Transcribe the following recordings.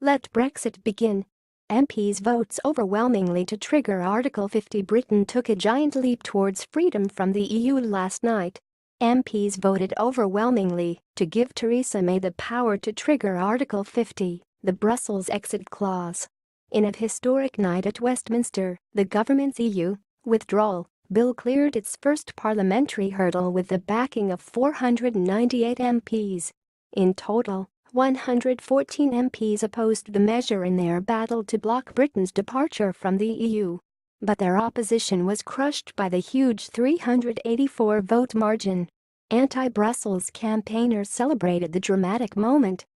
Let Brexit begin. MPs votes overwhelmingly to trigger Article 50. Britain took a giant leap towards freedom from the EU last night. MPs voted overwhelmingly to give Theresa May the power to trigger Article 50, the Brussels exit clause. In a historic night at Westminster, the government's EU withdrawal bill cleared its first parliamentary hurdle with the backing of 498 MPs. In total, 114 MPs opposed the measure in their battle to block Britain's departure from the EU. But their opposition was crushed by the huge 384-vote margin. Anti-Brussels campaigners celebrated the dramatic moment.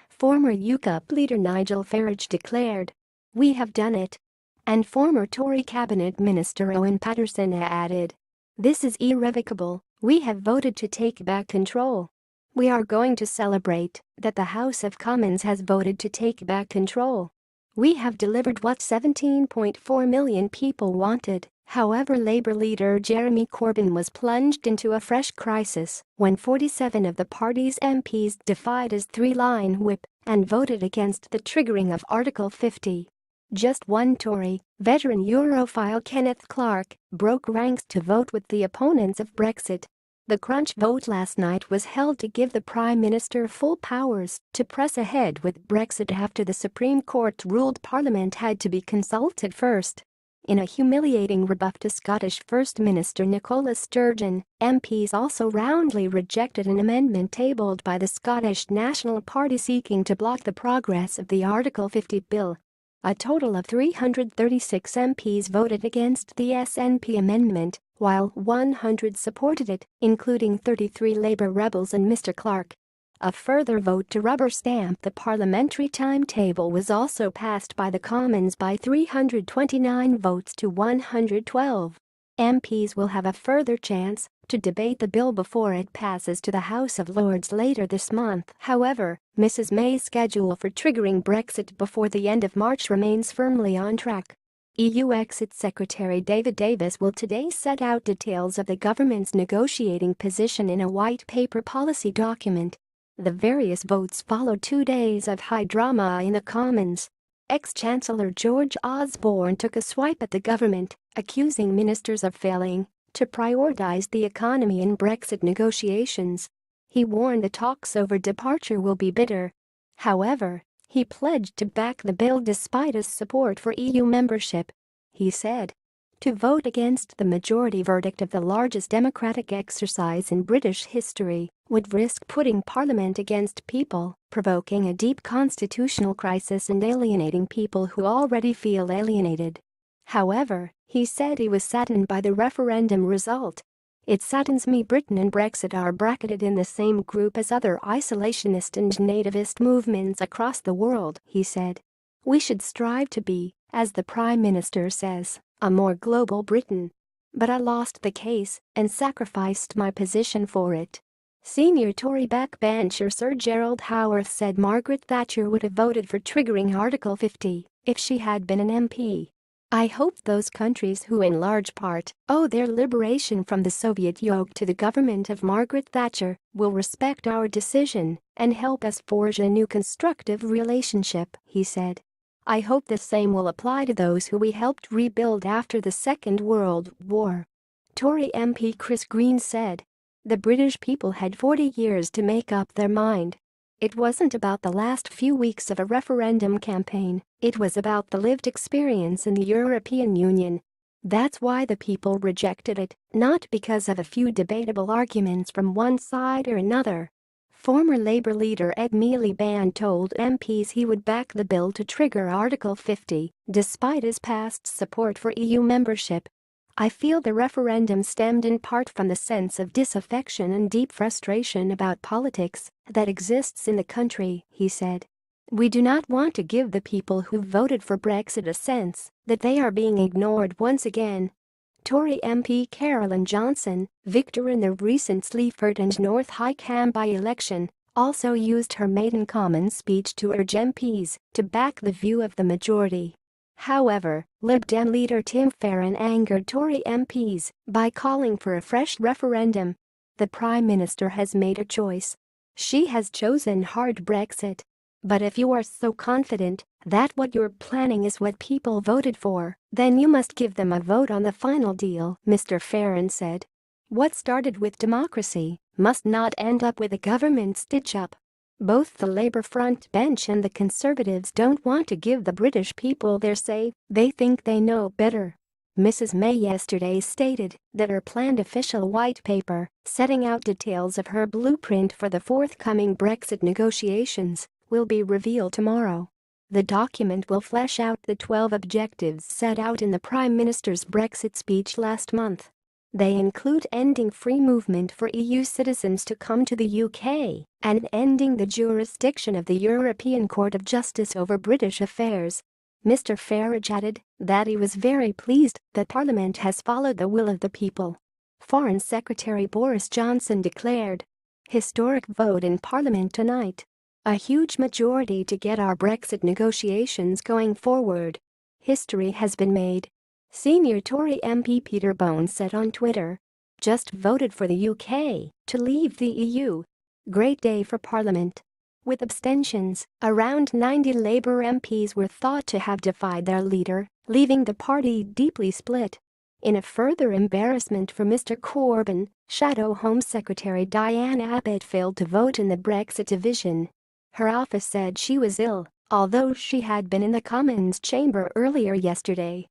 Former UKIP leader Nigel Farage declared, "We have done it." And former Tory cabinet minister Owen Paterson added, "This is irrevocable, we have voted to take back control. We are going to celebrate that the House of Commons has voted to take back control. We have delivered what 17.4 million people wanted." However, Labour leader Jeremy Corbyn was plunged into a fresh crisis when 47 of the party's MPs defied his three-line whip and voted against the triggering of Article 50. Just one Tory, veteran Europhile Kenneth Clarke, broke ranks to vote with the opponents of Brexit. The crunch vote last night was held to give the Prime Minister full powers to press ahead with Brexit after the Supreme Court ruled Parliament had to be consulted first. In a humiliating rebuff to Scottish First Minister Nicola Sturgeon, MPs also roundly rejected an amendment tabled by the Scottish National Party seeking to block the progress of the Article 50 bill. A total of 336 MPs voted against the SNP amendment, while 100 supported it, including 33 Labour rebels and Mr Clarke. A further vote to rubber stamp the parliamentary timetable was also passed by the Commons by 329 votes to 112. MPs will have a further chance to debate the bill before it passes to the House of Lords later this month. However, Mrs May's schedule for triggering Brexit before the end of March remains firmly on track. EU Exit Secretary David Davis will today set out details of the government's negotiating position in a white paper policy document. The various votes followed 2 days of high drama in the Commons. Ex-Chancellor George Osborne took a swipe at the government, accusing ministers of failing to prioritise the economy in Brexit negotiations. He warned the talks over departure will be bitter. However, he pledged to back the bill despite his support for EU membership. He said, "To vote against the majority verdict of the largest democratic exercise in British history would risk putting Parliament against people, provoking a deep constitutional crisis and alienating people who already feel alienated." However, he said he was saddened by the referendum result. "It saddens me Britain and Brexit are bracketed in the same group as other isolationist and nativist movements across the world," he said. "We should strive to be, as the Prime Minister says, a more global Britain. But I lost the case and sacrificed my position for it." Senior Tory backbencher Sir Gerald Howarth said Margaret Thatcher would have voted for triggering Article 50 if she had been an MP. "I hope those countries who in large part owe their liberation from the Soviet yoke to the government of Margaret Thatcher will respect our decision and help us forge a new constructive relationship," he said. "I hope the same will apply to those who we helped rebuild after the Second World War." Tory MP Chris Green said, "The British people had 40 years to make up their mind. It wasn't about the last few weeks of a referendum campaign, it was about the lived experience in the European Union. That's why the people rejected it, not because of a few debatable arguments from one side or another." Former Labour leader Ed Miliband told MPs he would back the bill to trigger Article 50, despite his past support for EU membership. "I feel the referendum stemmed in part from the sense of disaffection and deep frustration about politics that exists in the country," he said. "We do not want to give the people who voted for Brexit a sense that they are being ignored once again." Tory MP Carolyn Johnson, victor in the recent Sleaford and North Hykeham by-election, also used her maiden Commons speech to urge MPs to back the view of the majority. However, Lib Dem leader Tim Farron angered Tory MPs by calling for a fresh referendum. "The Prime Minister has made a choice. She has chosen hard Brexit. But if you are so confident that what you're planning is what people voted for, then you must give them a vote on the final deal," Mr. Farron said. "What started with democracy must not end up with a government stitch-up. Both the Labour front bench and the Conservatives don't want to give the British people their say, they think they know better." Mrs. May yesterday stated that her planned official white paper, setting out details of her blueprint for the forthcoming Brexit negotiations, will be revealed tomorrow. The document will flesh out the 12 objectives set out in the Prime Minister's Brexit speech last month. They include ending free movement for EU citizens to come to the UK and ending the jurisdiction of the European Court of Justice over British affairs. Mr. Farage added that he was very pleased that Parliament has followed the will of the people. Foreign Secretary Boris Johnson declared, "Historic vote in Parliament tonight. A huge majority to get our Brexit negotiations going forward. History has been made." Senior Tory MP Peter Bone said on Twitter, "Just voted for the UK to leave the EU. Great day for Parliament." With abstentions, around 90 Labour MPs were thought to have defied their leader, leaving the party deeply split. In a further embarrassment for Mr. Corbyn, Shadow Home Secretary Diane Abbott failed to vote in the Brexit division. Her office said she was ill, although she had been in the Commons chamber earlier yesterday.